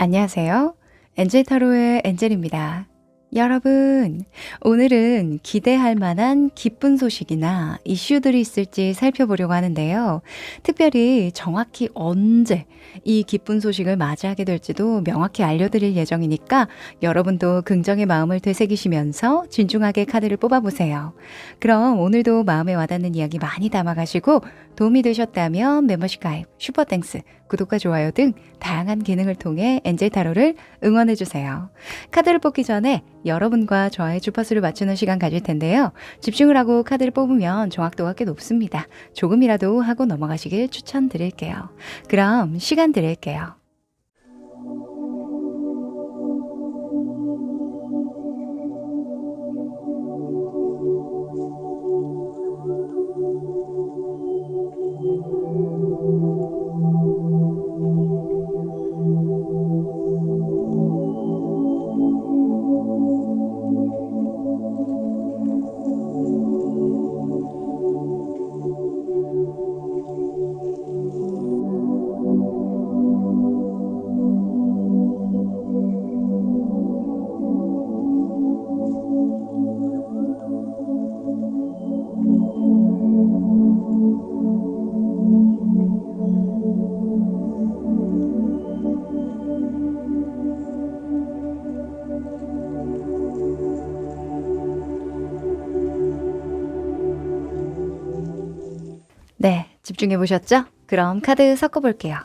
안녕하세요. 엔젤 타로의 엔젤입니다. 여러분, 오늘은 기대할 만한 기쁜 소식이나 이슈들이 있을지 살펴보려고 하는데요. 특별히 정확히 언제 이 기쁜 소식을 맞이하게 될지도 명확히 알려드릴 예정이니까 여러분도 긍정의 마음을 되새기시면서 진중하게 카드를 뽑아보세요. 그럼 오늘도 마음에 와닿는 이야기 많이 담아가시고 도움이 되셨다면 멤버십 가입, 슈퍼땡스, 구독과 좋아요 등 다양한 기능을 통해 엔젤 타로를 응원해주세요. 카드를 뽑기 전에 여러분과 저의 주파수를 맞추는 시간 가질 텐데요. 집중을 하고 카드를 뽑으면 정확도가 꽤 높습니다. 조금이라도 하고 넘어가시길 추천드릴게요. 그럼 시간 드릴게요. 네, 집중해 보셨죠? 그럼 카드 섞어 볼게요.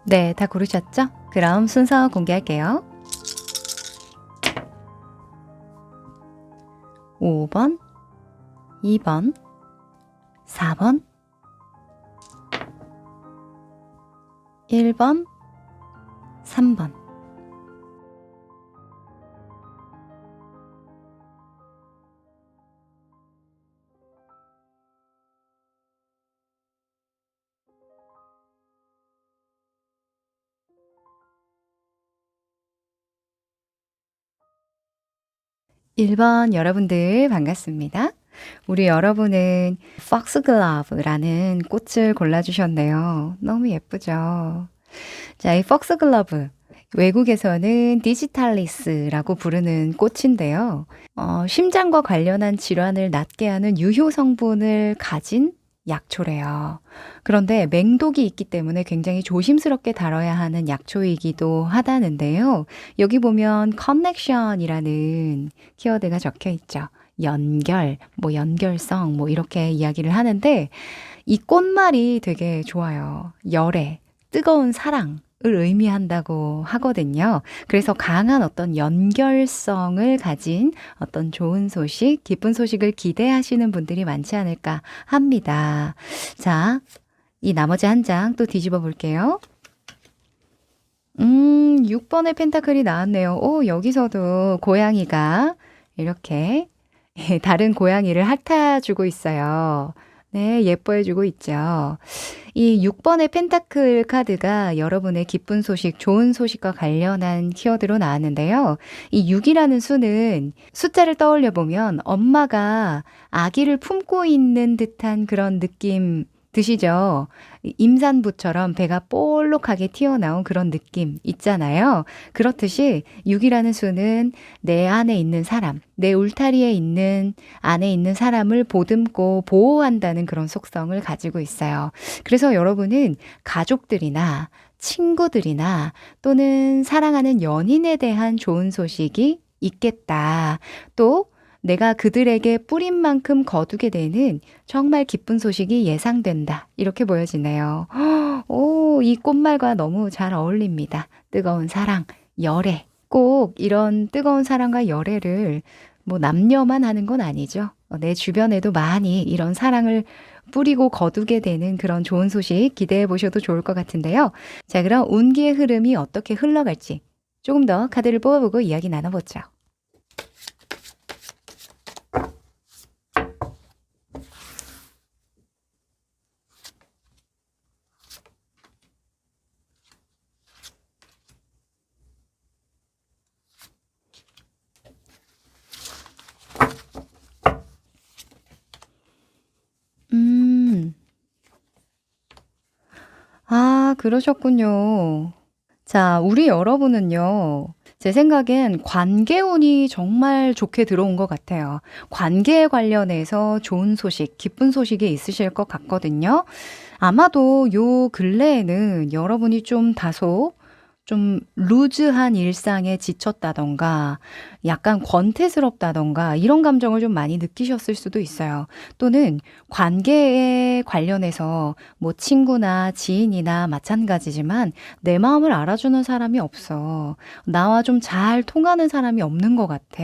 네, 다 고르셨죠? 그럼 순서 공개할게요. 5번, 2번, 4번, 1번, 3번. 일 번 여러분들 반갑습니다. 우리 여러분은 폭스글러브라는 꽃을 골라주셨네요. 너무 예쁘죠? 자, 이 폭스글러브. 외국에서는 디지탈리스라고 부르는 꽃인데요. 심장과 관련한 질환을 낫게 하는 유효 성분을 가진 약초래요. 그런데 맹독이 있기 때문에 굉장히 조심스럽게 다뤄야 하는 약초이기도 하다는데요. 여기 보면 커넥션이라는 키워드가 적혀 있죠. 연결, 뭐 연결성, 뭐 이렇게 이야기를 하는데 이 꽃말이 되게 좋아요. 열애, 뜨거운 사랑을 의미한다고 하거든요. 그래서 강한 어떤 연결성을 가진 어떤 좋은 소식, 기쁜 소식을 기대하시는 분들이 많지 않을까 합니다. 자, 이 나머지 한 장 또 뒤집어 볼게요. 6 번의 펜타클이 나왔네요. 여기서도 고양이가 이렇게 다른 고양이를 핥아 주고 있어요. 네, 예뻐해 주고 있죠. 이 6 번의 펜타클 카드가 여러분의 기쁜 소식, 좋은 소식과 관련한 키워드로 나왔는데요. 이 6 이라는 수는 숫자를 떠올려 보면 엄마가 아기를 품고 있는 듯한 그런 느낌 드시죠? 임산부처럼 배가 볼록하게 튀어나온 그런 느낌 있잖아요. 그렇듯이 6 이라는 수는 내 안에 있는 사람, 내 울타리에 있는 안에 있는 사람을 보듬고 보호한다는 그런 속성을 가지고 있어요. 그래서 여러분은 가족들이나 친구들이나 또는 사랑하는 연인에 대한 좋은 소식이 있겠다. 또 내가 그들에게 뿌린 만큼 거두게 되는 정말 기쁜 소식이 예상된다. 이렇게 보여지네요. 이 꽃말과 너무 잘 어울립니다. 뜨거운 사랑, 열애. 꼭 이런 뜨거운 사랑과 열애를 뭐 남녀만 하는 건 아니죠. 내 주변에도 많이 이런 사랑을 뿌리고 거두게 되는 그런 좋은 소식 기대해 보셔도 좋을 것 같은데요. 자, 그럼 운기의 흐름이 어떻게 흘러갈지 조금 더 카드를 뽑아보고 이야기 나눠보죠. 음. 그러셨군요. 자, 우리 여러분은요. 제 생각엔 관계운이 정말 좋게 들어온 것 같아요. 관계에 관련해서 좋은 소식, 기쁜 소식이 있으실 것 같거든요. 아마도 요 근래에는 여러분이 좀 다소 좀 루즈한 일상에 지쳤다던가 약간 권태스럽다던가 이런 감정을 좀 많이 느끼셨을 수도 있어요. 또는 관계에 관련해서 뭐 친구나 지인이나 마찬가지지만 내 마음을 알아주는 사람이 없어. 나와 좀 잘 통하는 사람이 없는 것 같아.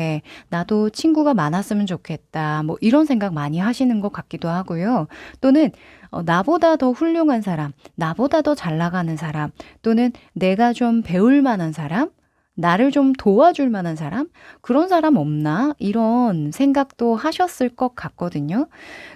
나도 친구가 많았으면 좋겠다. 뭐 이런 생각 많이 하시는 것 같기도 하고요. 또는 나보다 더 훌륭한 사람, 나보다 더 잘 나가는 사람, 또는 내가 좀 배울 만한 사람, 나를 좀 도와줄 만한 사람? 그런 사람 없나? 이런 생각도 하셨을 것 같거든요.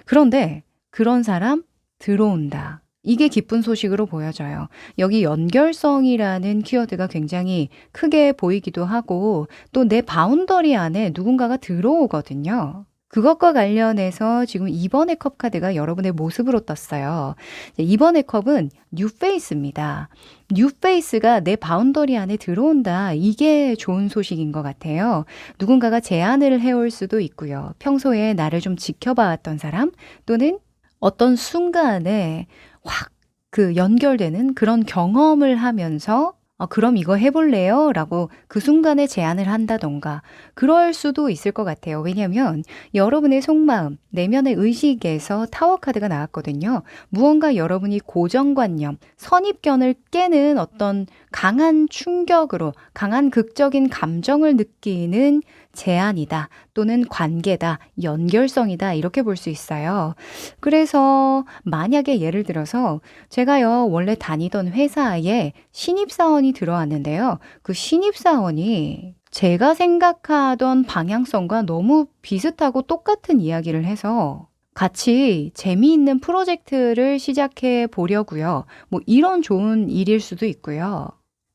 그런데 그런 사람 들어온다. 이게 기쁜 소식으로 보여져요. 여기 연결성이라는 키워드가 굉장히 크게 보이기도 하고 또 내 바운더리 안에 누군가가 들어오거든요. 그것과 관련해서 지금 2 번의 컵 카드가 여러분의 모습으로 떴어요. 2 번의 컵은 뉴 페이스입니다. 뉴 페이스가 내 바운더리 안에 들어온다. 이게 좋은 소식인 것 같아요. 누군가가 제안을 해올 수도 있고요. 평소에 나를 좀 지켜봐 왔던 사람 또는 어떤 순간에 확 그 연결되는 그런 경험을 하면서 그럼 이거 해 볼래요? 라고 그 순간에 제안을 한다든가 그럴 수도 있을 것 같아요. 왜냐하면 여러분의 속마음, 내면의 의식에서 타워 카드가 나왔거든요. 무언가 여러분이 고정관념, 선입견을 깨는 어떤 강한 충격으로 강한 극적인 감정을 느끼는 제안이다 또는 관계다, 연결성이다 이렇게 볼 수 있어요. 그래서 만약에 예를 들어서 제가요 원래 다니던 회사에 신입사원이 들어왔는데요. 그 신입사원이 제가 생각하던 방향성과 너무 비슷하고 똑같은 이야기를 해서 같이 재미있는 프로젝트를 시작해 보려고요. 뭐 이런 좋은 일일 수도 있고요.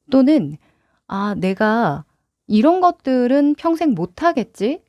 또는 내가 이런 것들은 평생 못 하겠지?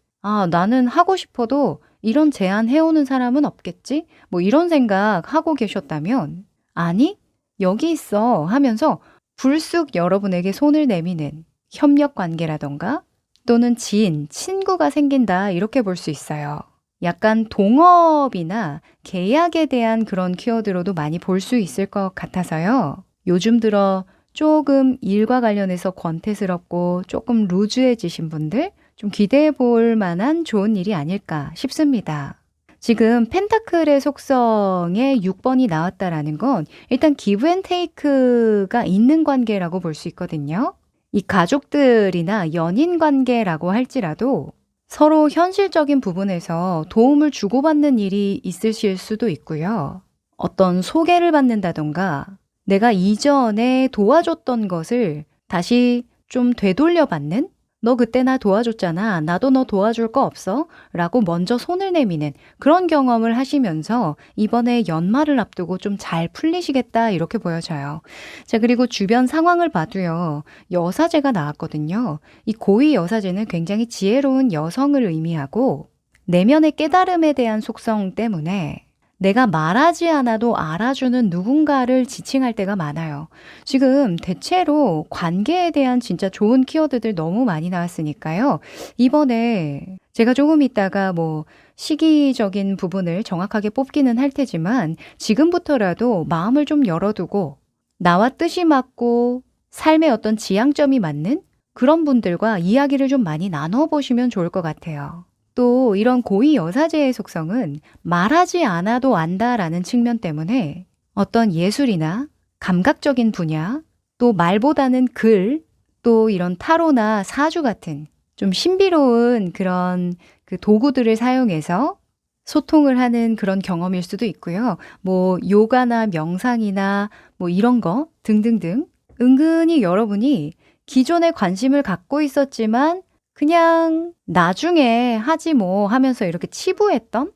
나는 하고 싶어도 이런 제안 해오는 사람은 없겠지? 뭐 이런 생각하고 계셨다면 아니, 여기 있어 하면서 불쑥 여러분에게 손을 내미는 협력 관계라던가 또는 지인, 친구가 생긴다 이렇게 볼 수 있어요. 약간 동업이나 계약에 대한 그런 키워드로도 많이 볼 수 있을 것 같아서요. 요즘 들어 조금 일과 관련해서 권태스럽고 조금 루즈해지신 분들 좀 기대해 볼 만한 좋은 일이 아닐까 싶습니다. 지금 펜타클의 속성에 6 번이 나왔다라는 건 일단 기브 앤 테이크가 있는 관계라고 볼 수 있거든요. 이 가족들이나 연인 관계라고 할지라도 서로 현실적인 부분에서 도움을 주고받는 일이 있으실 수도 있고요. 어떤 소개를 받는다던가 내가 이전에 도와줬던 것을 다시 좀 되돌려받는? 너 그때 나 도와줬잖아. 나도 너 도와줄 거 없어? 라고 먼저 손을 내미는 그런 경험을 하시면서 이번에 연말을 앞두고 좀 잘 풀리시겠다 이렇게 보여져요. 자, 그리고 주변 상황을 봐도요. 여사제가 나왔거든요. 이 고위 여사제는 굉장히 지혜로운 여성을 의미하고 내면의 깨달음에 대한 속성 때문에 내가 말하지 않아도 알아주는 누군가를 지칭할 때가 많아요. 지금 대체로 관계에 대한 진짜 좋은 키워드들 너무 많이 나왔으니까요. 이번에 제가 조금 있다가 뭐 시기적인 부분을 정확하게 뽑기는 할 테지만 지금부터라도 마음을 좀 열어두고 나와 뜻이 맞고 삶의 어떤 지향점이 맞는 그런 분들과 이야기를 좀 많이 나눠보시면 좋을 것 같아요. 또 이런 고위 여사제의 속성은 말하지 않아도 안다라는 측면 때문에 어떤 예술이나 감각적인 분야, 또 말보다는 글, 또 이런 타로나 사주 같은 좀 신비로운 그런 그 도구들을 사용해서 소통을 하는 그런 경험일 수도 있고요. 뭐 요가나 명상이나 뭐 이런 거 등등등 은근히 여러분이 기존에 관심을 갖고 있었지만 그냥 나중에 하지 뭐 하면서 이렇게 치부했던,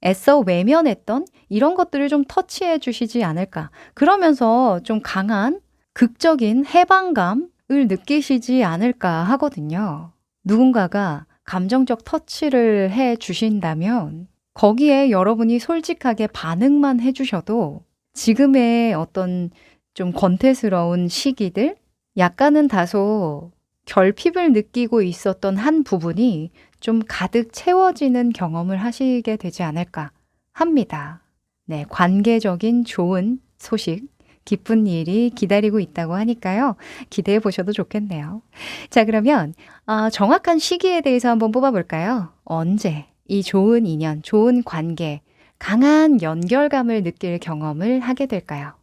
애써 외면했던 이런 것들을 좀 터치해 주시지 않을까. 그러면서 좀 강한 극적인 해방감을 느끼시지 않을까 하거든요. 누군가가 감정적 터치를 해 주신다면 거기에 여러분이 솔직하게 반응만 해 주셔도 지금의 어떤 좀 권태스러운 시기들, 약간은 다소 결핍을 느끼고 있었던 한 부분이 좀 가득 채워지는 경험을 하시게 되지 않을까 합니다. 네, 관계적인 좋은 소식, 기쁜 일이 기다리고 있다고 하니까요. 기대해 보셔도 좋겠네요. 자, 그러면 정확한 시기에 대해서 한번 뽑아볼까요? 언제 이 좋은 인연, 좋은 관계, 강한 연결감을 느낄 경험을 하게 될까요?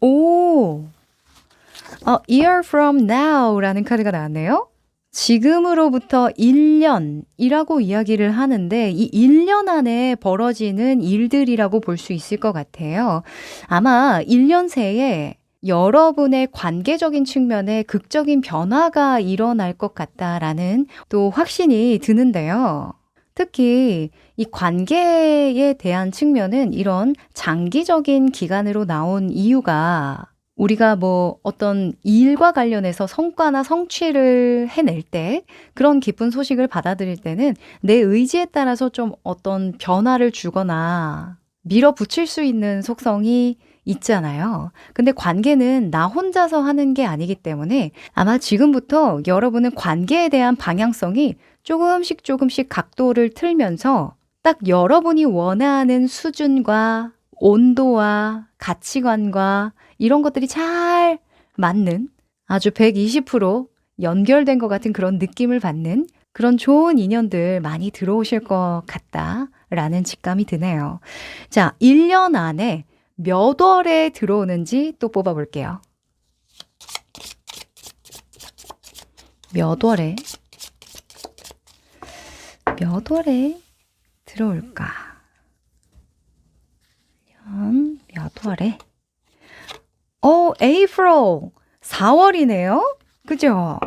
오, year from now라는 카드가 나왔네요. 지금으로부터 1년이라고 이야기를 하는데 이 1년 안에 벌어지는 일들이라고 볼 수 있을 것 같아요. 아마 1년 새에 여러분의 관계적인 측면에 극적인 변화가 일어날 것 같다라는 또 확신이 드는데요. 특히 이 관계에 대한 측면은 이런 장기적인 기간으로 나온 이유가 우리가 뭐 어떤 일과 관련해서 성과나 성취를 해낼 때 그런 기쁜 소식을 받아들일 때는 내 의지에 따라서 좀 어떤 변화를 주거나 밀어붙일 수 있는 속성이 있잖아요. 근데 관계는 나 혼자서 하는 게 아니기 때문에 아마 지금부터 여러분은 관계에 대한 방향성이 조금씩 조금씩 각도를 틀면서 딱 여러분이 원하는 수준과 온도와 가치관과 이런 것들이 잘 맞는 아주 120% 연결된 것 같은 그런 느낌을 받는 그런 좋은 인연들 많이 들어오실 것 같다라는 직감이 드네요. 자, 1년 안에 몇 월에 들어오는지 또 뽑아볼게요. 몇 월에 들어올까? 몇 월에? April 4월이네요. 그죠?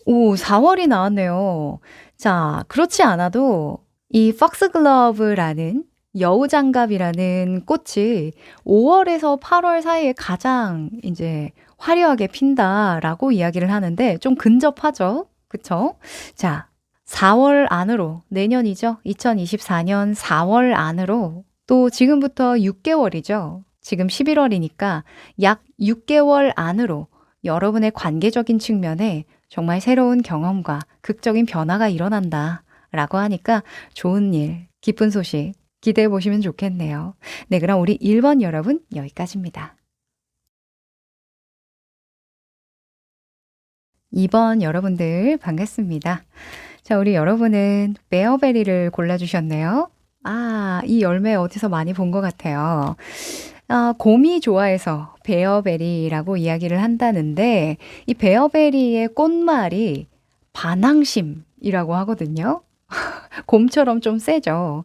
오, 4월이 나왔네요. 자, 그렇지 않아도 이 폭스글러브라는 여우장갑이라는 꽃이 5월에서 8월 사이에 가장 이제 화려하게 핀다라고 이야기를 하는데 좀 근접하죠. 그쵸? 자, 4월 안으로 내년이죠. 2024년 4월 안으로 또 지금부터 6개월이죠. 지금 11월이니까 약 6개월 안으로 여러분의 관계적인 측면에 정말 새로운 경험과 극적인 변화가 일어난다라고 하니까 좋은 일, 기쁜 소식 기대해 보시면 좋겠네요. 네, 그럼 우리 1번 여러분 여기까지입니다. 2번 여러분들 반갑습니다. 자, 우리 여러분은 베어베리를 골라주셨네요. 아, 이 열매 어디서 많이 본 것 같아요. 곰이 좋아해서 베어베리라고 이야기를 한다는데 이 베어베리의 꽃말이 반항심이라고 하거든요. 곰처럼 좀 세죠.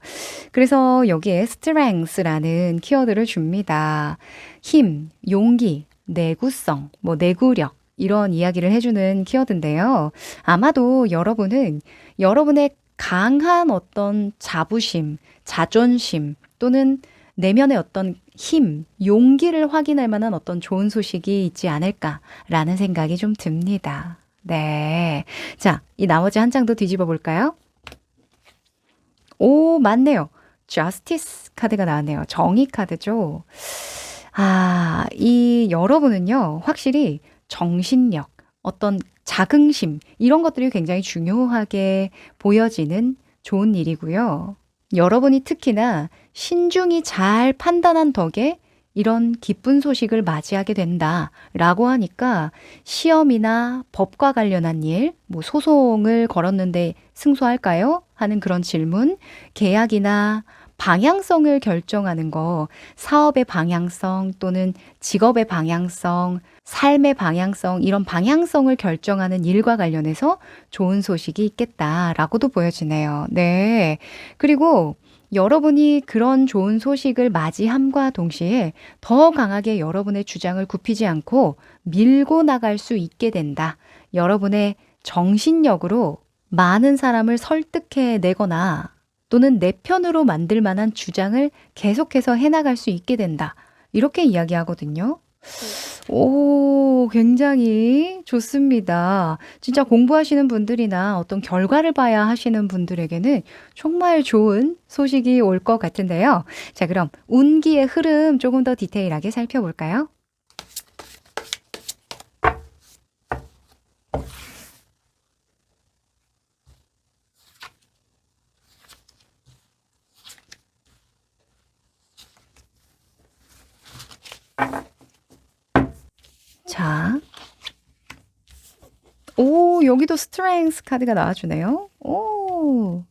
그래서 여기에 strength라는 키워드를 줍니다. 힘, 용기, 내구성, 뭐 내구력 이런 이야기를 해주는 키워드인데요. 아마도 여러분은 여러분의 강한 어떤 자부심, 자존심 또는 내면의 어떤 힘, 용기를 확인할 만한 어떤 좋은 소식이 있지 않을까라는 생각이 좀 듭니다. 네. 자, 이 나머지 한 장도 뒤집어 볼까요? 오, 맞네요. Justice 카드가 나왔네요. 정의 카드죠. 아, 이 여러분은요, 확실히 정신력, 어떤 자긍심, 이런 것들이 굉장히 중요하게 보여지는 좋은 일이고요. 여러분이 특히나 신중히 잘 판단한 덕에 이런 기쁜 소식을 맞이하게 된다라고 하니까 시험이나 법과 관련한 일, 뭐 소송을 걸었는데 승소할까요? 하는 그런 질문, 계약이나 방향성을 결정하는 거, 사업의 방향성 또는 직업의 방향성, 삶의 방향성, 이런 방향성을 결정하는 일과 관련해서 좋은 소식이 있겠다라고도 보여지네요. 네. 그리고 여러분이 그런 좋은 소식을 맞이함과 동시에 더 강하게 여러분의 주장을 굽히지 않고 밀고 나갈 수 있게 된다. 여러분의 정신력으로 많은 사람을 설득해 내거나 또는 내 편으로 만들 만한 주장을 계속해서 해나갈 수 있게 된다. 이렇게 이야기하거든요. 오, 굉장히 좋습니다. 진짜 공부하시는 분들이나 어떤 결과를 봐야 하시는 분들에게는 정말 좋은 소식이 올 것 같은데요. 자, 그럼 운기의 흐름 조금 더 디테일하게 살펴볼까요? 자, 오, 여기도 스트렝스 카드가 나와주네요. 오.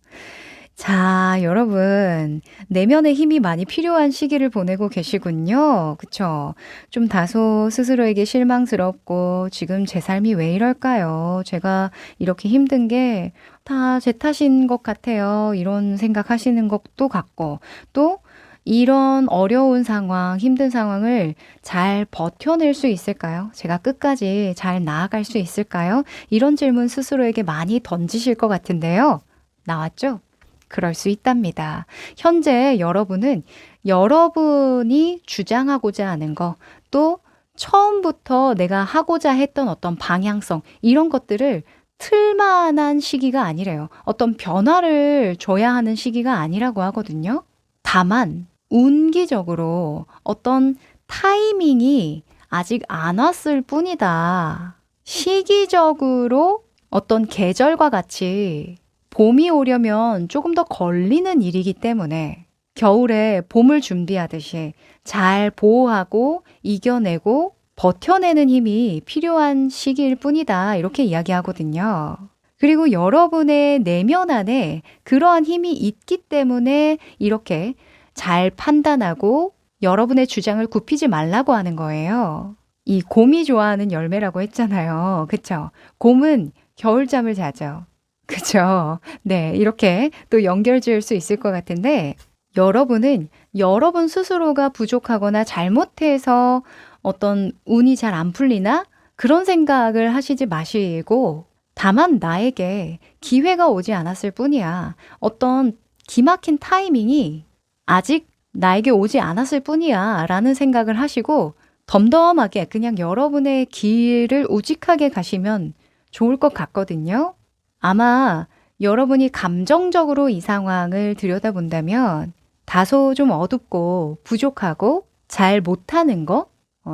자, 여러분, 내면의 힘이 많이 필요한 시기를 보내고 계시군요. 그쵸? 좀 다소 스스로에게 실망스럽고, 지금 제 삶이 왜 이럴까요? 제가 이렇게 힘든 게 다 제 탓인 것 같아요. 이런 생각하시는 것도 같고, 또 이런 어려운 상황, 힘든 상황을 잘 버텨낼 수 있을까요? 제가 끝까지 잘 나아갈 수 있을까요? 이런 질문 스스로에게 많이 던지실 것 같은데요. 나왔죠? 그럴 수 있답니다. 현재 여러분은 여러분이 주장하고자 하는 거, 또 처음부터 내가 하고자 했던 어떤 방향성, 이런 것들을 틀만한 시기가 아니래요. 어떤 변화를 줘야 하는 시기가 아니라고 하거든요. 다만, 운기적으로 어떤 타이밍이 아직 안 왔을 뿐이다. 시기적으로 어떤 계절과 같이 봄이 오려면 조금 더 걸리는 일이기 때문에 겨울에 봄을 준비하듯이 잘 보호하고 이겨내고 버텨내는 힘이 필요한 시기일 뿐이다. 이렇게 이야기하거든요. 그리고 여러분의 내면 안에 그러한 힘이 있기 때문에 이렇게 잘 판단하고 여러분의 주장을 굽히지 말라고 하는 거예요. 이 곰이 좋아하는 열매라고 했잖아요. 그쵸? 곰은 겨울잠을 자죠. 그쵸? 네, 이렇게 또 연결 지을 수 있을 것 같은데 여러분은 여러분 스스로가 부족하거나 잘못해서 어떤 운이 잘 안 풀리나 그런 생각을 하시지 마시고 다만 나에게 기회가 오지 않았을 뿐이야. 어떤 기막힌 타이밍이 아직 나에게 오지 않았을 뿐이야 라는 생각을 하시고 덤덤하게 그냥 여러분의 길을 우직하게 가시면 좋을 것 같거든요. 아마 여러분이 감정적으로 이 상황을 들여다본다면 다소 좀 어둡고 부족하고 잘 못하는 거,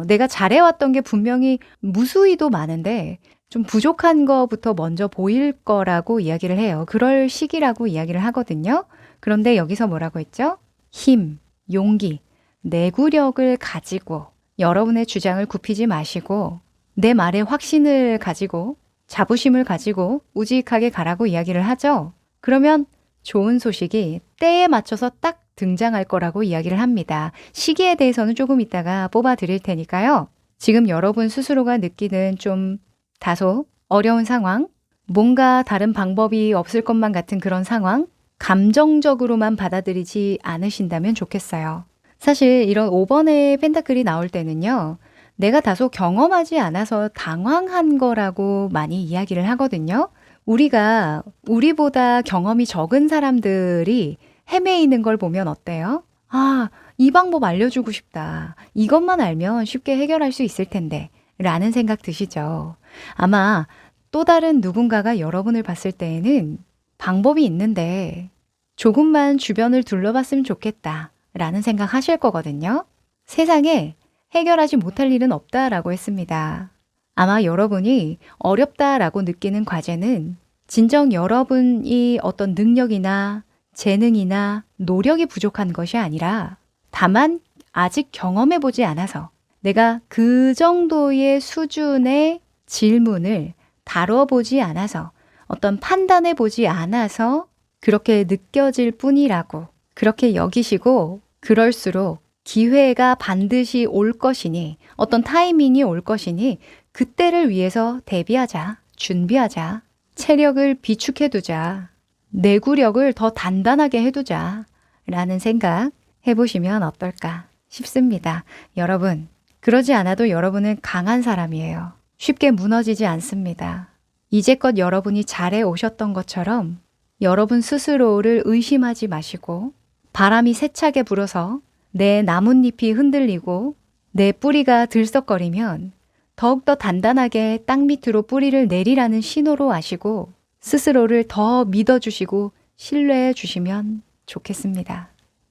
내가 잘해왔던 게 분명히 무수히도 많은데 좀 부족한 거부터 먼저 보일 거라고 이야기를 해요. 그럴 시기라고 이야기를 하거든요. 그런데 여기서 뭐라고 했죠? 힘, 용기, 내구력을 가지고 여러분의 주장을 굽히지 마시고 내 말에 확신을 가지고 자부심을 가지고 우직하게 가라고 이야기를 하죠. 그러면 좋은 소식이 때에 맞춰서 딱 등장할 거라고 이야기를 합니다. 시기에 대해서는 조금 이따가 뽑아 드릴 테니까요. 지금 여러분 스스로가 느끼는 좀 다소 어려운 상황, 뭔가 다른 방법이 없을 것만 같은 그런 상황, 감정적으로만 받아들이지 않으신다면 좋겠어요. 사실 이런 5번의 펜타클이 나올 때는요. 내가 다소 경험하지 않아서 당황한 거라고 많이 이야기를 하거든요. 우리가 우리보다 경험이 적은 사람들이 헤매이는 걸 보면 어때요? 아, 이 방법 알려주고 싶다. 이것만 알면 쉽게 해결할 수 있을 텐데. 라는 생각 드시죠? 아마 또 다른 누군가가 여러분을 봤을 때에는 방법이 있는데 조금만 주변을 둘러봤으면 좋겠다. 라는 생각 하실 거거든요. 세상에 해결하지 못할 일은 없다라고 했습니다. 아마 여러분이 어렵다라고 느끼는 과제는 진정 여러분이 어떤 능력이나 재능이나 노력이 부족한 것이 아니라 다만 아직 경험해보지 않아서 내가 그 정도의 수준의 질문을 다뤄보지 않아서 어떤 판단해보지 않아서 그렇게 느껴질 뿐이라고 그렇게 여기시고 그럴수록 기회가 반드시 올 것이니 어떤 타이밍이 올 것이니 그때를 위해서 대비하자, 준비하자, 체력을 비축해두자, 내구력을 더 단단하게 해두자 라는 생각 해보시면 어떨까 싶습니다. 여러분, 그러지 않아도 여러분은 강한 사람이에요. 쉽게 무너지지 않습니다. 이제껏 여러분이 잘해 오셨던 것처럼 여러분 스스로를 의심하지 마시고 바람이 세차게 불어서 내 나뭇잎이 흔들리고 내 뿌리가 들썩거리면 더욱더 단단하게 땅 밑으로 뿌리를 내리라는 신호로 아시고 스스로를 더 믿어주시고 신뢰해 주시면 좋겠습니다.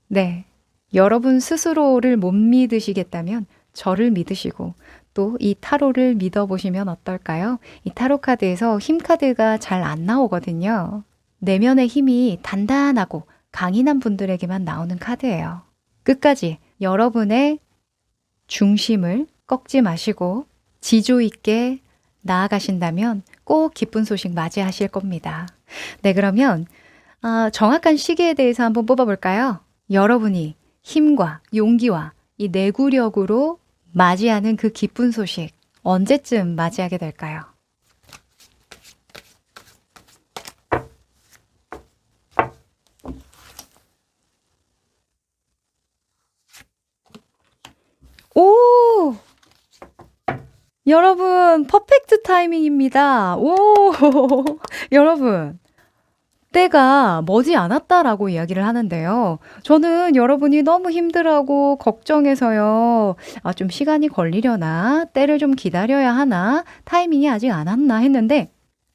네, 여러분 스스로를 못 믿으시겠다면 저를 믿으시고 또 이 타로를 믿어보시면 어떨까요? 이 타로 카드에서 힘 카드가 잘 안 나오거든요. 내면의 힘이 단단하고 강인한 분들에게만 나오는 카드예요. 끝까지 여러분의 중심을 꺾지 마시고 지조 있게 나아가신다면 꼭 기쁜 소식 맞이하실 겁니다. 네, 그러면 정확한 시기에 대해서 한번 뽑아볼까요? 여러분이 힘과 용기와 이 내구력으로 맞이하는 그 기쁜 소식 언제쯤 맞이하게 될까요? 오! 여러분, 퍼펙트 타이밍입니다. 오! 여러분, 때가 머지 않았다라고 이야기를 하는데요. 저는 여러분이 너무 힘들어하고 걱정해서요. 좀 시간이 걸리려나? 때를 좀 기다려야 하나? 타이밍이 아직 안 왔나? 했는데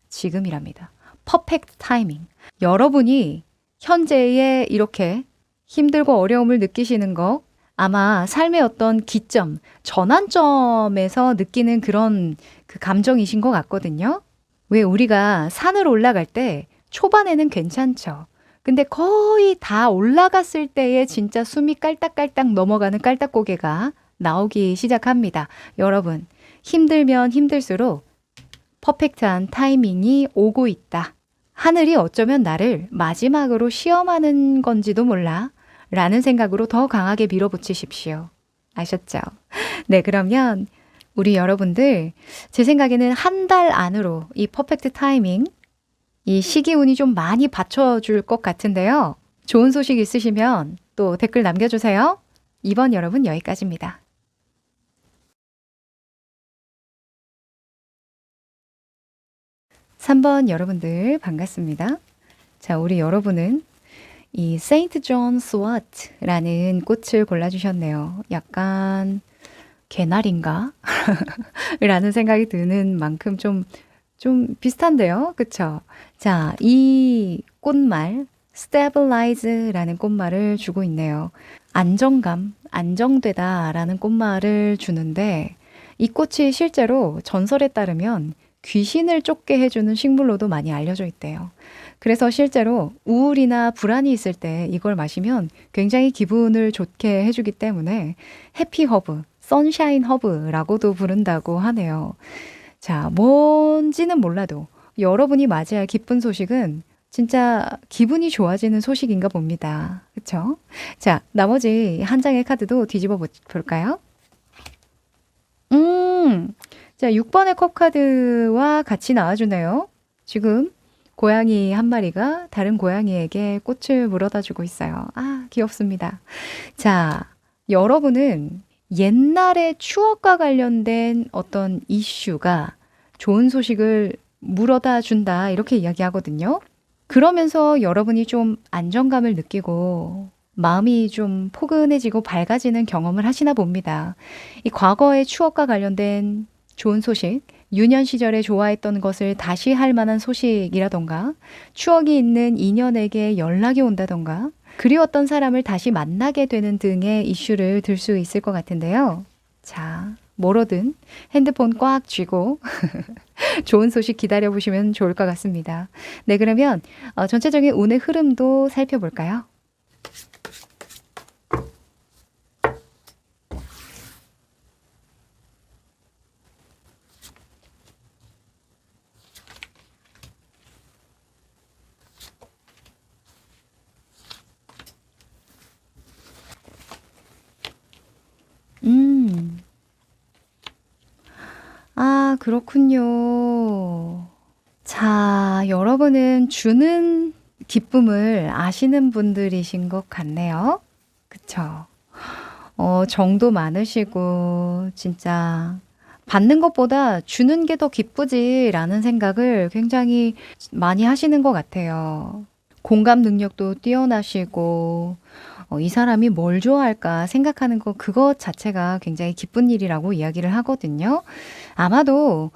지금이랍니다. 퍼펙트 타이밍. 여러분이 현재에 이렇게 힘들고 어려움을 느끼시는 거 아마 삶의 어떤 기점, 전환점에서 느끼는 그런 그 감정이신 것 같거든요. 왜 우리가 산을 올라갈 때 초반에는 괜찮죠. 근데 거의 다 올라갔을 때에 진짜 숨이 깔딱깔딱 넘어가는 깔딱고개가 나오기 시작합니다. 여러분, 힘들면 힘들수록 퍼펙트한 타이밍이 오고 있다. 하늘이 어쩌면 나를 마지막으로 시험하는 건지도 몰라. 라는 생각으로 더 강하게 밀어붙이십시오. 아셨죠? 네, 그러면 우리 여러분들 제 생각에는 한 달 안으로 이 퍼펙트 타이밍 이 시기운이 좀 많이 받쳐줄 것 같은데요. 좋은 소식 있으시면 또 댓글 남겨주세요. 이번 여러분 여기까지입니다. 3번 여러분들 반갑습니다. 자, 우리 여러분은 이 세인트 존 스와트라는 꽃을 골라주셨네요. 약간 개나리인가? 라는 생각이 드는 만큼 좀 비슷한데요. 그쵸? 자, 이 꽃말 stabilize라는 꽃말을 주고 있네요. 안정감, 안정되다 라는 꽃말을 주는데 이 꽃이 실제로 전설에 따르면 귀신을 쫓게 해주는 식물로도 많이 알려져 있대요. 그래서 실제로 우울이나 불안이 있을 때 이걸 마시면 굉장히 기분을 좋게 해주기 때문에 해피 허브, 선샤인 허브라고도 부른다고 하네요. 자, 뭔지는 몰라도 여러분이 맞이할 기쁜 소식은 진짜 기분이 좋아지는 소식인가 봅니다. 그쵸? 자, 나머지 한 장의 카드도 뒤집어 볼까요? 자, 6번의 컵 카드와 같이 나와주네요. 지금 고양이 한 마리가 다른 고양이에게 꽃을 물어다 주고 있어요. 아, 귀엽습니다. 자, 여러분은 옛날의 추억과 관련된 어떤 이슈가 좋은 소식을 물어다 준다, 이렇게 이야기하거든요. 그러면서 여러분이 좀 안정감을 느끼고 마음이 좀 포근해지고 밝아지는 경험을 하시나 봅니다. 이 과거의 추억과 관련된 좋은 소식, 유년 시절에 좋아했던 것을 다시 할 만한 소식이라던가, 추억이 있는 인연에게 연락이 온다던가, 그리웠던 사람을 다시 만나게 되는 등의 이슈를 들 수 있을 것 같은데요. 자, 뭐로든 핸드폰 꽉 쥐고 좋은 소식 기다려보시면 좋을 것 같습니다. 네, 그러면 전체적인 운의 흐름도 살펴볼까요? 음. 아, 그렇군요. 자, 여러분은 주는 기쁨을 아시는 분들이신 것 같네요. 그쵸? 정도 많으시고, 진짜, 받는 것보다 주는 게 더 기쁘지라는 생각을 굉장히 많이 하시는 것 같아요. 공감 능력도 뛰어나시고, 이 사람이 뭘 좋아할까 생각하는 거, 그것 자체가 굉장히 기쁜 일이라고 이야기를 하거든요. 아마도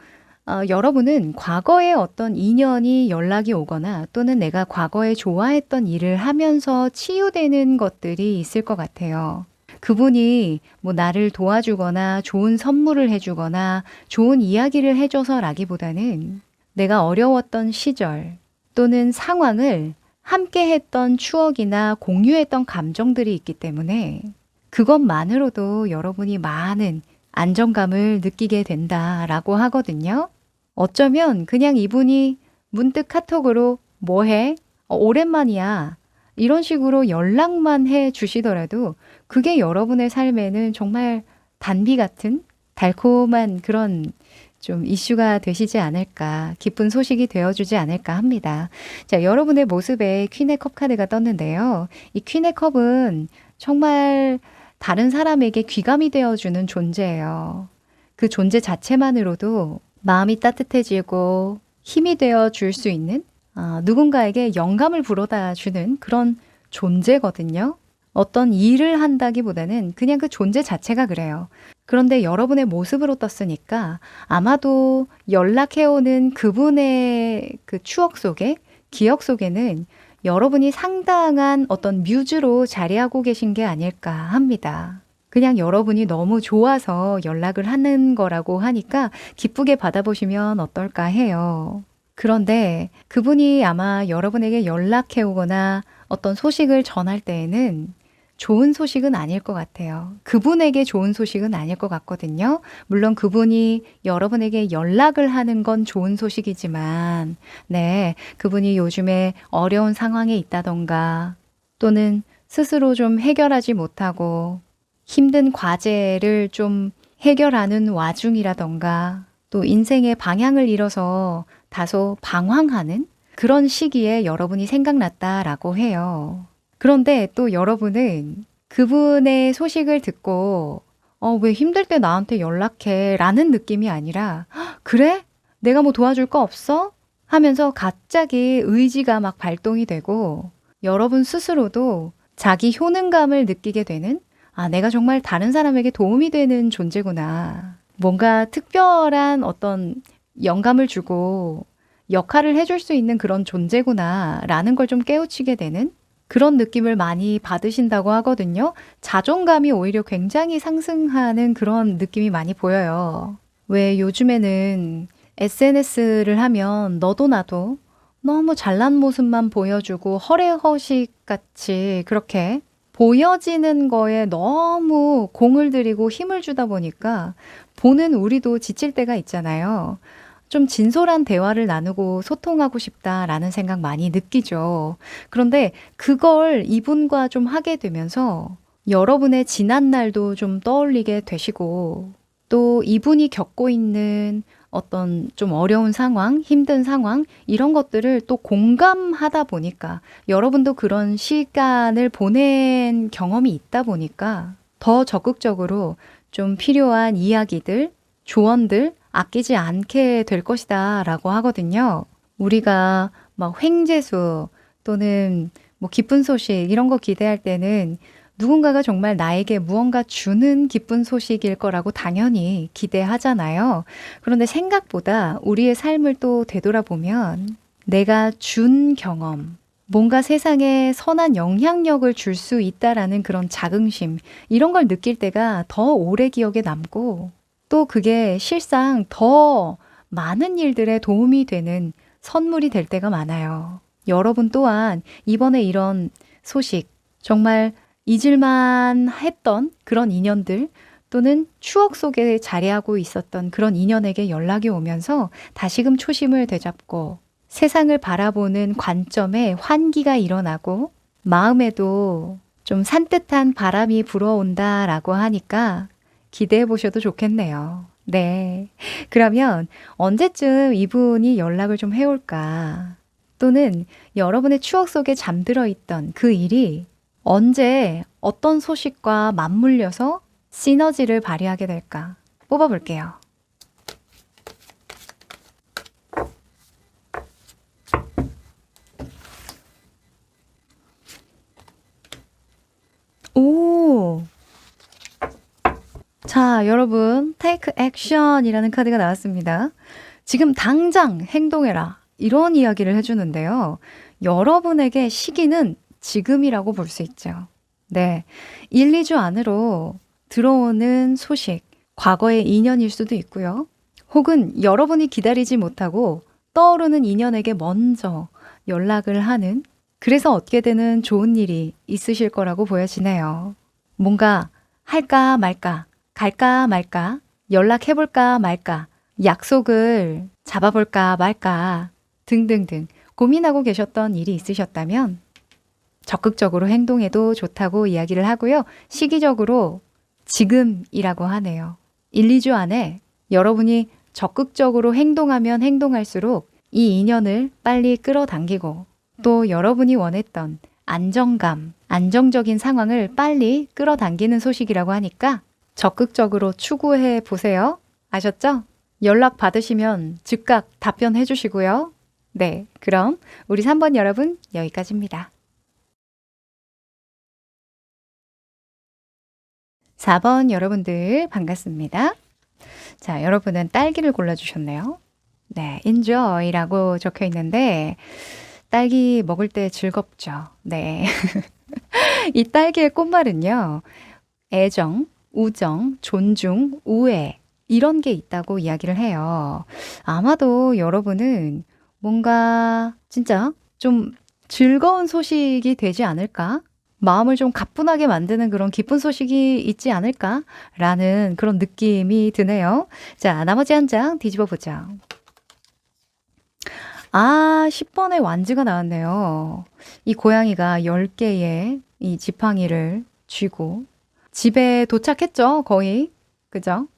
여러분은 과거에 어떤 인연이 연락이 오거나 또는 내가 과거에 좋아했던 일을 하면서 치유되는 것들이 있을 것 같아요. 그분이 뭐 나를 도와주거나 좋은 선물을 해주거나 좋은 이야기를 해줘서라기보다는 내가 어려웠던 시절 또는 상황을 함께 했던 추억이나 공유했던 감정들이 있기 때문에 그것만으로도 여러분이 많은 안정감을 느끼게 된다라고 하거든요. 어쩌면 그냥 이분이 문득 카톡으로 뭐 해? 오랜만이야. 이런 식으로 연락만 해 주시더라도 그게 여러분의 삶에는 정말 단비 같은 달콤한 그런 좀 이슈가 되시지 않을까, 기쁜 소식이 되어주지 않을까 합니다. 자, 여러분의 모습에 퀸의 컵 카드가 떴는데요. 이 퀸의 컵은 정말 다른 사람에게 귀감이 되어주는 존재예요. 그 존재 자체만으로도 마음이 따뜻해지고 힘이 되어 줄 수 있는 누군가에게 영감을 불어다 주는 그런 존재거든요. 어떤 일을 한다기보다는 그냥 그 존재 자체가 그래요. 그런데 여러분의 모습으로 떴으니까 아마도 연락해오는 그분의 그 추억 속에, 기억 속에는 여러분이 상당한 어떤 뮤즈로 자리하고 계신 게 아닐까 합니다. 그냥 여러분이 너무 좋아서 연락을 하는 거라고 하니까 기쁘게 받아보시면 어떨까 해요. 그런데 그분이 아마 여러분에게 연락해 오거나 어떤 소식을 전할 때에는 좋은 소식은 아닐 것 같아요. 그분에게 좋은 소식은 아닐 것 같거든요. 물론 그분이 여러분에게 연락을 하는 건 좋은 소식이지만, 네, 그분이 요즘에 어려운 상황에 있다던가, 또는 스스로 좀 해결하지 못하고 힘든 과제를 좀 해결하는 와중이라던가, 또 인생의 방향을 잃어서 다소 방황하는 그런 시기에 여러분이 생각났다라고 해요. 그런데 또 여러분은 그분의 소식을 듣고 왜 힘들 때 나한테 연락해? 라는 느낌이 아니라 그래? 내가 뭐 도와줄 거 없어? 하면서 갑자기 의지가 막 발동이 되고 여러분 스스로도 자기 효능감을 느끼게 되는 내가 정말 다른 사람에게 도움이 되는 존재구나. 뭔가 특별한 어떤 영감을 주고 역할을 해줄 수 있는 그런 존재구나 라는 걸 좀 깨우치게 되는 그런 느낌을 많이 받으신다고 하거든요. 자존감이 오히려 굉장히 상승하는 그런 느낌이 많이 보여요. 왜 요즘에는 SNS를 하면 너도 나도 너무 잘난 모습만 보여주고 허례허식 같이 그렇게 보여지는 거에 너무 공을 들이고 힘을 주다 보니까 보는 우리도 지칠 때가 있잖아요. 좀 진솔한 대화를 나누고 소통하고 싶다라는 생각 많이 느끼죠. 그런데 그걸 이분과 좀 하게 되면서 여러분의 지난 날도 좀 떠올리게 되시고 또 이분이 겪고 있는 어떤 좀 어려운 상황, 힘든 상황 이런 것들을 또 공감하다 보니까 여러분도 그런 시간을 보낸 경험이 있다 보니까 더 적극적으로 좀 필요한 이야기들, 조언들 아끼지 않게 될 것이다 라고 하거든요. 우리가 막 횡재수 또는 뭐 기쁜 소식 이런 거 기대할 때는 누군가가 정말 나에게 무언가 주는 기쁜 소식일 거라고 당연히 기대하잖아요. 그런데 생각보다 우리의 삶을 또 되돌아보면 내가 준 경험, 뭔가 세상에 선한 영향력을 줄 수 있다라는 그런 자긍심, 이런 걸 느낄 때가 더 오래 기억에 남고 또 그게 실상 더 많은 일들에 도움이 되는 선물이 될 때가 많아요. 여러분 또한 이번에 이런 소식, 정말 잊을만 했던 그런 인연들 또는 추억 속에 자리하고 있었던 그런 인연에게 연락이 오면서 다시금 초심을 되잡고 세상을 바라보는 관점에 환기가 일어나고 마음에도 좀 산뜻한 바람이 불어온다라고 하니까 기대해 보셔도 좋겠네요. 네. 그러면 언제쯤 이분이 연락을 좀 해올까? 또는 여러분의 추억 속에 잠들어 있던 그 일이 언제 어떤 소식과 맞물려서 시너지를 발휘하게 될까? 뽑아볼게요. 오! 자, 여러분, take action이라는 카드가 나왔습니다. 지금 당장 행동해라. 이런 이야기를 해주는데요. 여러분에게 시기는 지금이라고 볼 수 있죠. 네. 1, 2주 안으로 들어오는 소식, 과거의 인연일 수도 있고요. 혹은 여러분이 기다리지 못하고 떠오르는 인연에게 먼저 연락을 하는, 그래서 얻게 되는 좋은 일이 있으실 거라고 보여지네요. 뭔가 할까 말까, 갈까 말까, 연락해볼까 말까, 약속을 잡아볼까 말까 등등등 고민하고 계셨던 일이 있으셨다면 적극적으로 행동해도 좋다고 이야기를 하고요. 시기적으로 지금이라고 하네요. 1, 2주 안에 여러분이 적극적으로 행동하면 행동할수록 이 인연을 빨리 끌어당기고 또 여러분이 원했던 안정감, 안정적인 상황을 빨리 끌어당기는 소식이라고 하니까 적극적으로 추구해 보세요. 아셨죠? 연락 받으시면 즉각 답변해 주시고요. 네, 그럼 우리 3번 여러분 여기까지입니다. 4번 여러분들 반갑습니다. 자, 여러분은 딸기를 골라주셨네요. 네, enjoy라고 적혀 있는데 딸기 먹을 때 즐겁죠. 네. 이 딸기의 꽃말은요. 애정, 우정, 존중, 우애 이런 게 있다고 이야기를 해요. 아마도 여러분은 뭔가 진짜 좀 즐거운 소식이 되지 않을까? 마음을 좀 가뿐하게 만드는 그런 기쁜 소식이 있지 않을까라는 그런 느낌이 드네요. 자, 나머지 한 장 뒤집어 보자. 아, 10번의 완즈가 나왔네요. 이 고양이가 10개의 이 지팡이를 쥐고 집에 도착했죠, 거의. 그죠?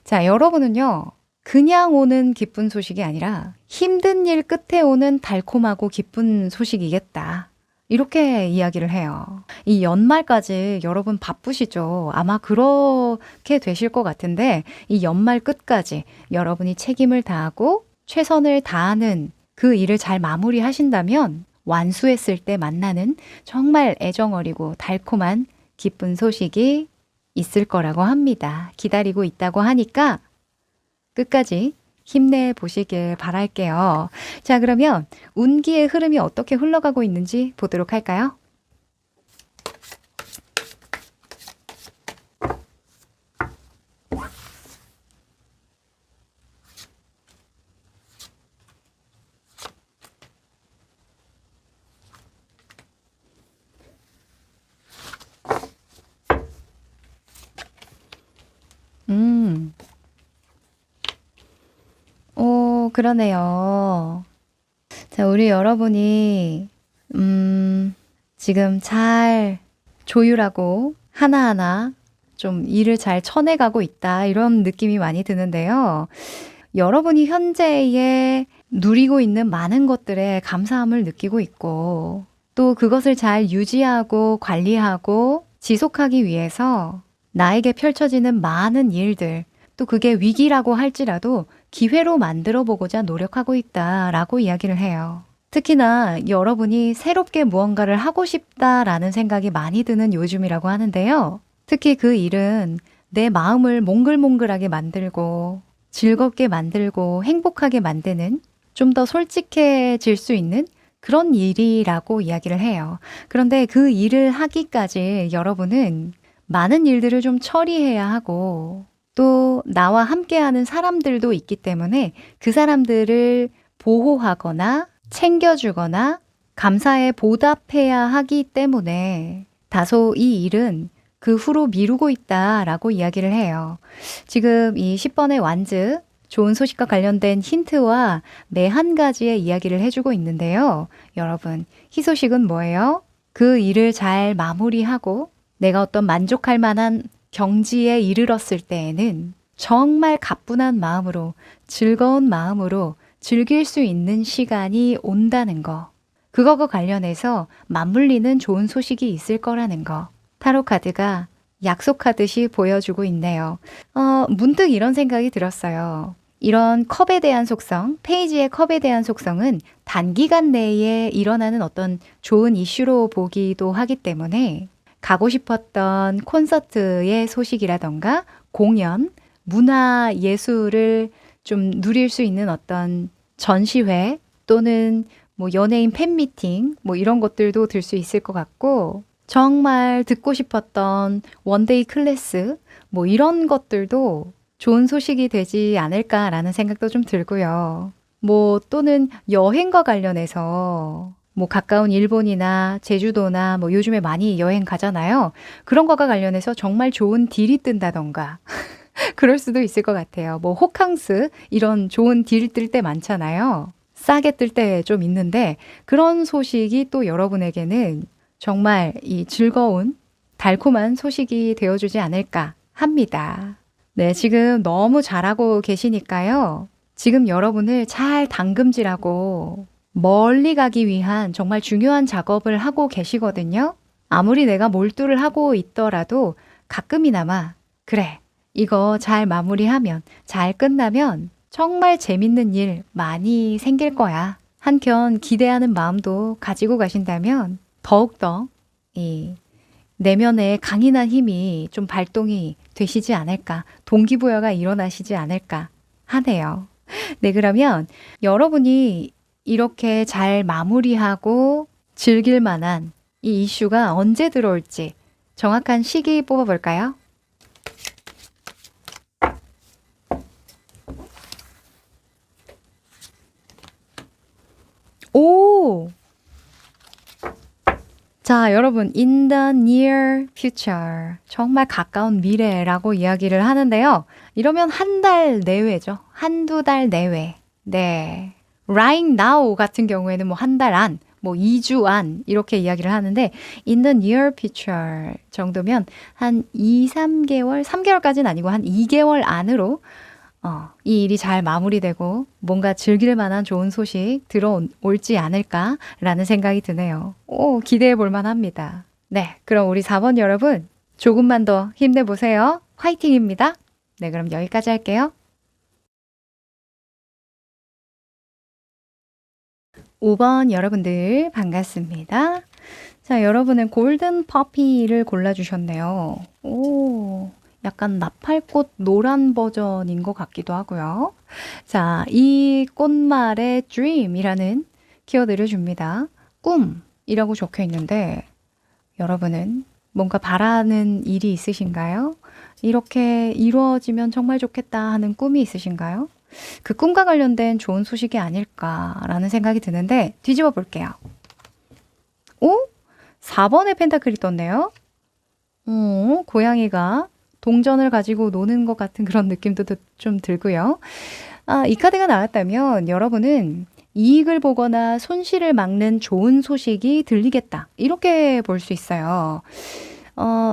자, 여러분은요, 그냥 오는 기쁜 소식이 아니라 힘든 일 끝에 오는 달콤하고 기쁜 소식이겠다. 이렇게 이야기를 해요. 이 연말까지 여러분 바쁘시죠? 아마 그렇게 되실 것 같은데, 이 연말 끝까지 여러분이 책임을 다하고 최선을 다하는 그 일을 잘 마무리하신다면 완수했을 때 만나는 정말 애정어리고 달콤한 기쁜 소식이 있을 거라고 합니다. 기다리고 있다고 하니까 끝까지 힘내보시길 바랄게요. 자, 그러면 운기의 흐름이 어떻게 흘러가고 있는지 보도록 할까요? 음, 그러네요. 자, 우리 여러분이, 지금 잘 조율하고 하나하나 좀 일을 잘 쳐내가고 있다. 이런 느낌이 많이 드는데요. 여러분이 현재에 누리고 있는 많은 것들에 감사함을 느끼고 있고 또 그것을 잘 유지하고 관리하고 지속하기 위해서 나에게 펼쳐지는 많은 일들 또 그게 위기라고 할지라도 기회로 만들어 보고자 노력하고 있다라고 이야기를 해요. 특히나 여러분이 새롭게 무언가를 하고 싶다라는 생각이 많이 드는 요즘이라고 하는데요. 특히 그 일은 내 마음을 몽글몽글하게 만들고 즐겁게 만들고 행복하게 만드는 좀 더 솔직해질 수 있는 그런 일이라고 이야기를 해요. 그런데 그 일을 하기까지 여러분은 많은 일들을 좀 처리해야 하고 또 나와 함께하는 사람들도 있기 때문에 그 사람들을 보호하거나 챙겨주거나 감사에 보답해야 하기 때문에 다소 이 일은 그 후로 미루고 있다라고 이야기를 해요. 지금 이 10번의 완즈, 좋은 소식과 관련된 힌트와 매 한 가지의 이야기를 해주고 있는데요. 여러분, 희소식은 뭐예요? 그 일을 잘 마무리하고 내가 어떤 만족할 만한 경지에 이르렀을 때에는 정말 가뿐한 마음으로 즐거운 마음으로 즐길 수 있는 시간이 온다는 거. 그거와 관련해서 맞물리는 좋은 소식이 있을 거라는 거. 타로 카드가 약속하듯이 보여주고 있네요. 문득 이런 생각이 들었어요. 이런 컵에 대한 속성, 페이지의 컵에 대한 속성은 단기간 내에 일어나는 어떤 좋은 이슈로 보기도 하기 때문에 가고 싶었던 콘서트의 소식이라던가 공연, 문화 예술을 좀 누릴 수 있는 어떤 전시회 또는 뭐 연예인 팬미팅 뭐 이런 것들도 들 수 있을 것 같고 정말 듣고 싶었던 원데이 클래스 뭐 이런 것들도 좋은 소식이 되지 않을까라는 생각도 좀 들고요. 뭐 또는 여행과 관련해서 뭐 가까운 일본이나 제주도나 뭐 요즘에 많이 여행 가잖아요. 그런 거가 관련해서 정말 좋은 딜이 뜬다던가 그럴 수도 있을 것 같아요. 뭐 호캉스 이런 좋은 딜 뜰 때 많잖아요. 싸게 뜰 때 좀 있는데 그런 소식이 또 여러분에게는 정말 이 즐거운 달콤한 소식이 되어주지 않을까 합니다. 네, 지금 너무 잘하고 계시니까요. 지금 여러분을 잘 당금질하고 멀리 가기 위한 정말 중요한 작업을 하고 계시거든요. 아무리 내가 몰두를 하고 있더라도 가끔이나마 그래, 이거 잘 마무리하면, 잘 끝나면 정말 재밌는 일 많이 생길 거야. 한켠 기대하는 마음도 가지고 가신다면 더욱더 이 내면의 강인한 힘이 좀 발동이 되시지 않을까, 동기부여가 일어나시지 않을까 하네요. 네, 그러면 여러분이 이렇게 잘 마무리하고 즐길 만한 이 이슈가 언제 들어올지 정확한 시기 뽑아볼까요? 오! 자, 여러분, in the near future. 정말 가까운 미래라고 이야기를 하는데요. 이러면 한 달 내외죠. 한두 달 내외. 네. right now 같은 경우에는 뭐 한 달 안, 뭐 2주 안, 이렇게 이야기를 하는데, in the near future 정도면 한 2, 3개월, 3개월까지는 아니고 한 2개월 안으로 이 일이 잘 마무리되고 뭔가 즐길 만한 좋은 소식 들어올지 않을까라는 생각이 드네요. 오, 기대해 볼 만합니다. 네, 그럼 우리 4번 여러분 조금만 더 힘내보세요. 화이팅입니다. 네, 그럼 여기까지 할게요. 5번 여러분들 반갑습니다. 자, 여러분은 골든 퍼피를 골라주셨네요. 오, 약간 나팔꽃 노란 버전인 것 같기도 하고요. 자, 이 꽃말에 dream이라는 키워드를 줍니다. 꿈이라고 적혀 있는데 여러분은 뭔가 바라는 일이 있으신가요? 이렇게 이루어지면 정말 좋겠다 하는 꿈이 있으신가요? 그 꿈과 관련된 좋은 소식이 아닐까라는 생각이 드는데 뒤집어 볼게요. 오? 4번의 펜타클이 떴네요. 고양이가 동전을 가지고 노는 것 같은 그런 느낌도 좀 들고요. 이 카드가 나왔다면 여러분은 이익을 보거나 손실을 막는 좋은 소식이 들리겠다. 이렇게 볼 수 있어요.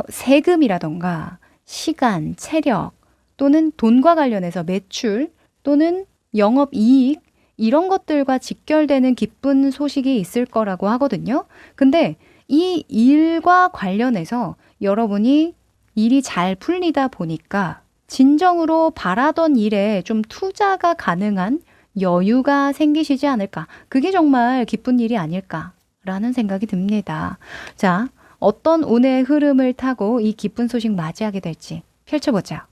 세금이라던가 시간, 체력 또는 돈과 관련해서 매출 또는 영업이익 이런 것들과 직결되는 기쁜 소식이 있을 거라고 하거든요. 근데 이 일과 관련해서 여러분이 일이 잘 풀리다 보니까 진정으로 바라던 일에 좀 투자가 가능한 여유가 생기시지 않을까. 그게 정말 기쁜 일이 아닐까라는 생각이 듭니다. 자, 어떤 운의 흐름을 타고 이 기쁜 소식 맞이하게 될지 펼쳐보자.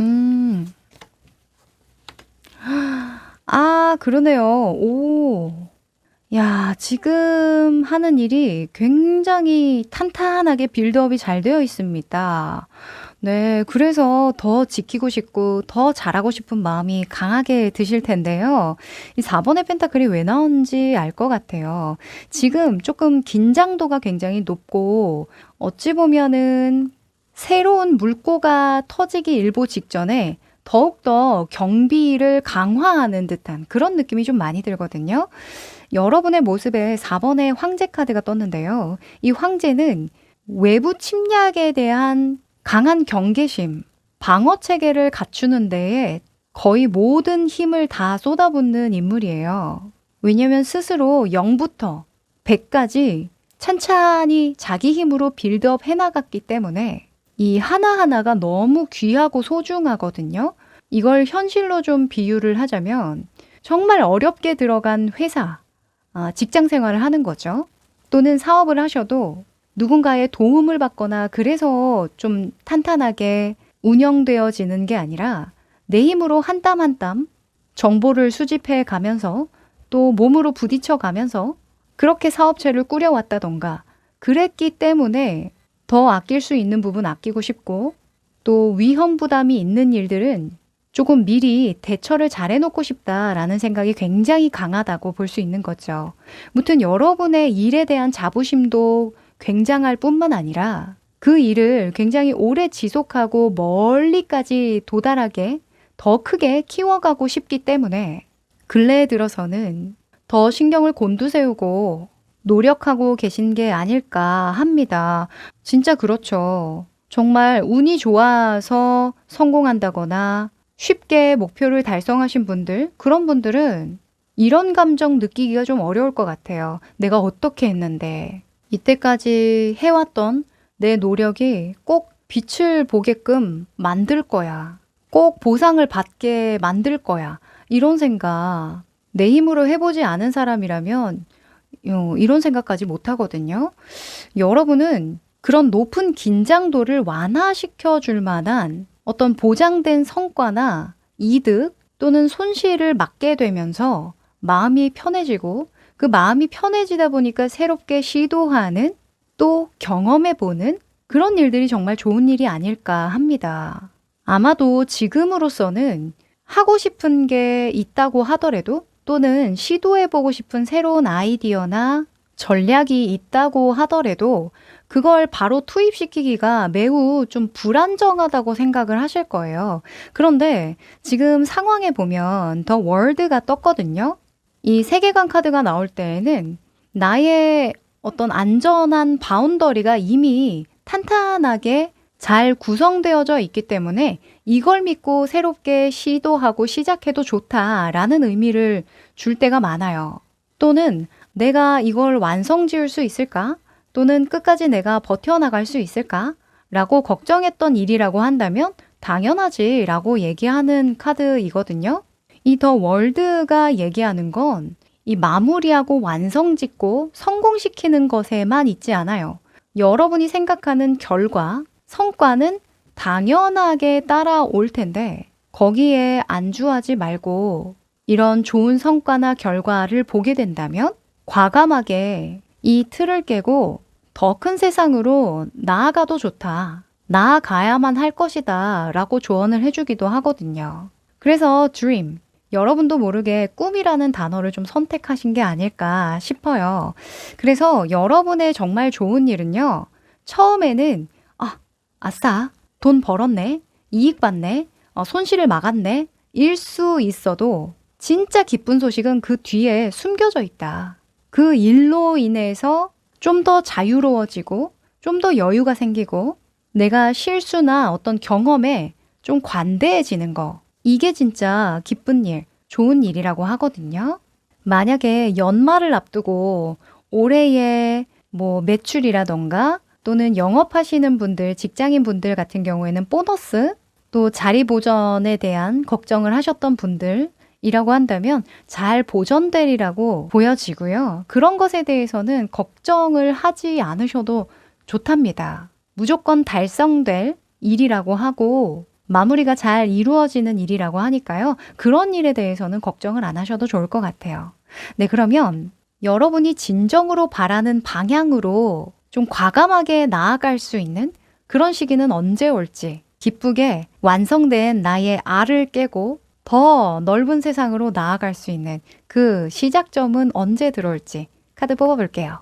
음. 아, 그러네요. 오. 야, 지금 하는 일이 굉장히 탄탄하게 빌드업이 잘 되어 있습니다. 네, 그래서 더 지키고 싶고 더 잘하고 싶은 마음이 강하게 드실 텐데요. 이 4번의 펜타클이 왜 나오는지 알 것 같아요. 지금 조금 긴장도가 굉장히 높고 어찌 보면은 새로운 물꼬가 터지기 일보 직전에 더욱더 경비를 강화하는 듯한 그런 느낌이 좀 많이 들거든요. 여러분의 모습에 4번의 황제 카드가 떴는데요. 이 황제는 외부 침략에 대한 강한 경계심, 방어 체계를 갖추는 데에 거의 모든 힘을 다 쏟아붓는 인물이에요. 왜냐면 스스로 0부터 100까지 찬찬히 자기 힘으로 빌드업 해나갔기 때문에 이 하나하나가 너무 귀하고 소중하거든요. 이걸 현실로 좀 비유를 하자면 정말 어렵게 들어간 회사, 직장 생활을 하는 거죠. 또는 사업을 하셔도 누군가의 도움을 받거나 그래서 좀 탄탄하게 운영되어지는 게 아니라 내 힘으로 한 땀 한 땀 정보를 수집해 가면서 또 몸으로 부딪혀 가면서 그렇게 사업체를 꾸려왔다던가 그랬기 때문에 더 아낄 수 있는 부분 아끼고 싶고 또 위험 부담이 있는 일들은 조금 미리 대처를 잘 해놓고 싶다라는 생각이 굉장히 강하다고 볼 수 있는 거죠. 무튼 여러분의 일에 대한 자부심도 굉장할 뿐만 아니라 그 일을 굉장히 오래 지속하고 멀리까지 도달하게 더 크게 키워가고 싶기 때문에 근래에 들어서는 더 신경을 곤두세우고 노력하고 계신 게 아닐까 합니다. 진짜 그렇죠. 정말 운이 좋아서 성공한다거나 쉽게 목표를 달성하신 분들, 그런 분들은 이런 감정 느끼기가 좀 어려울 것 같아요. 내가 어떻게 했는데 이때까지 해왔던 내 노력이 꼭 빛을 보게끔 만들 거야. 꼭 보상을 받게 만들 거야. 이런 생각, 내 힘으로 해보지 않은 사람이라면 이런 생각까지 못 하거든요. 여러분은 그런 높은 긴장도를 완화시켜 줄 만한 어떤 보장된 성과나 이득 또는 손실을 막게 되면서 마음이 편해지고 그 마음이 편해지다 보니까 새롭게 시도하는 또 경험해보는 그런 일들이 정말 좋은 일이 아닐까 합니다. 아마도 지금으로서는 하고 싶은 게 있다고 하더라도 또는 시도해보고 싶은 새로운 아이디어나 전략이 있다고 하더라도 그걸 바로 투입시키기가 매우 좀 불안정하다고 생각을 하실 거예요. 그런데 지금 상황에 보면 더 월드가 떴거든요. 이 세계관 카드가 나올 때에는 나의 어떤 안전한 바운더리가 이미 탄탄하게 잘 구성되어져 있기 때문에 이걸 믿고 새롭게 시도하고 시작해도 좋다라는 의미를 줄 때가 많아요. 또는 내가 이걸 완성 지을 수 있을까? 또는 끝까지 내가 버텨나갈 수 있을까? 라고 걱정했던 일이라고 한다면 당연하지 라고 얘기하는 카드이거든요. 이 더 월드가 얘기하는 건 이 마무리하고 완성 짓고 성공시키는 것에만 있지 않아요. 여러분이 생각하는 결과, 성과는 당연하게 따라올 텐데 거기에 안주하지 말고 이런 좋은 성과나 결과를 보게 된다면 과감하게 이 틀을 깨고 더 큰 세상으로 나아가도 좋다. 나아가야만 할 것이다 라고 조언을 해주기도 하거든요. 그래서 dream, 여러분도 모르게 꿈이라는 단어를 좀 선택하신 게 아닐까 싶어요. 그래서 여러분의 정말 좋은 일은요. 처음에는 아싸, 돈 벌었네, 이익 봤네, 손실을 막았네, 일 수 있어도 진짜 기쁜 소식은 그 뒤에 숨겨져 있다. 그 일로 인해서 좀 더 자유로워지고 좀 더 여유가 생기고 내가 실수나 어떤 경험에 좀 관대해지는 거. 이게 진짜 기쁜 일, 좋은 일이라고 하거든요. 만약에 연말을 앞두고 올해의 뭐 매출이라던가 또는 영업하시는 분들, 직장인 분들 같은 경우에는 보너스, 또 자리 보전에 대한 걱정을 하셨던 분들이라고 한다면 잘 보전되리라고 보여지고요. 그런 것에 대해서는 걱정을 하지 않으셔도 좋답니다. 무조건 달성될 일이라고 하고 마무리가 잘 이루어지는 일이라고 하니까요. 그런 일에 대해서는 걱정을 안 하셔도 좋을 것 같아요. 네, 그러면 여러분이 진정으로 바라는 방향으로 좀 과감하게 나아갈 수 있는 그런 시기는 언제 올지, 기쁘게 완성된 나의 알을 깨고 더 넓은 세상으로 나아갈 수 있는 그 시작점은 언제 들어올지 카드 뽑아볼게요.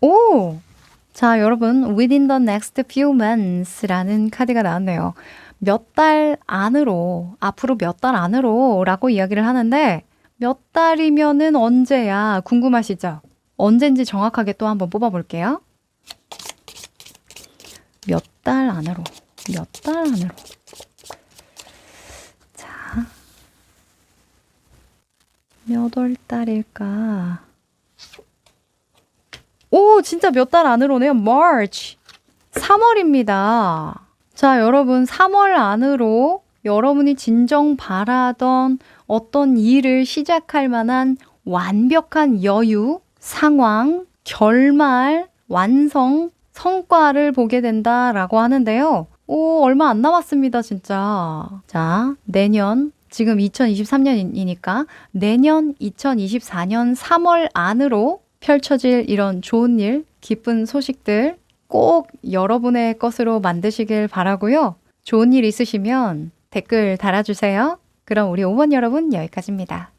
오! 자, 여러분, within the next few months라는 카드가 나왔네요. 몇 달 안으로, 앞으로 몇 달 안으로 라고 이야기를 하는데 몇 달이면은 언제야? 궁금하시죠? 언젠지 정확하게 또 한번 뽑아볼게요. 몇 달 안으로, 몇 달 안으로. 자, 몇 월 달일까? 오, 진짜 몇 달 안으로네요. March. 3월입니다. 자, 여러분, 3월 안으로 여러분이 진정 바라던 어떤 일을 시작할 만한 완벽한 여유, 상황, 결말, 완성, 성과를 보게 된다라고 하는데요. 오, 얼마 안 남았습니다, 진짜. 자, 내년, 지금 2023년이니까 내년 2024년 3월 안으로 펼쳐질 이런 좋은 일, 기쁜 소식들 꼭 여러분의 것으로 만드시길 바라고요. 좋은 일 있으시면 댓글 달아주세요. 그럼 우리 5번 여러분 여기까지입니다.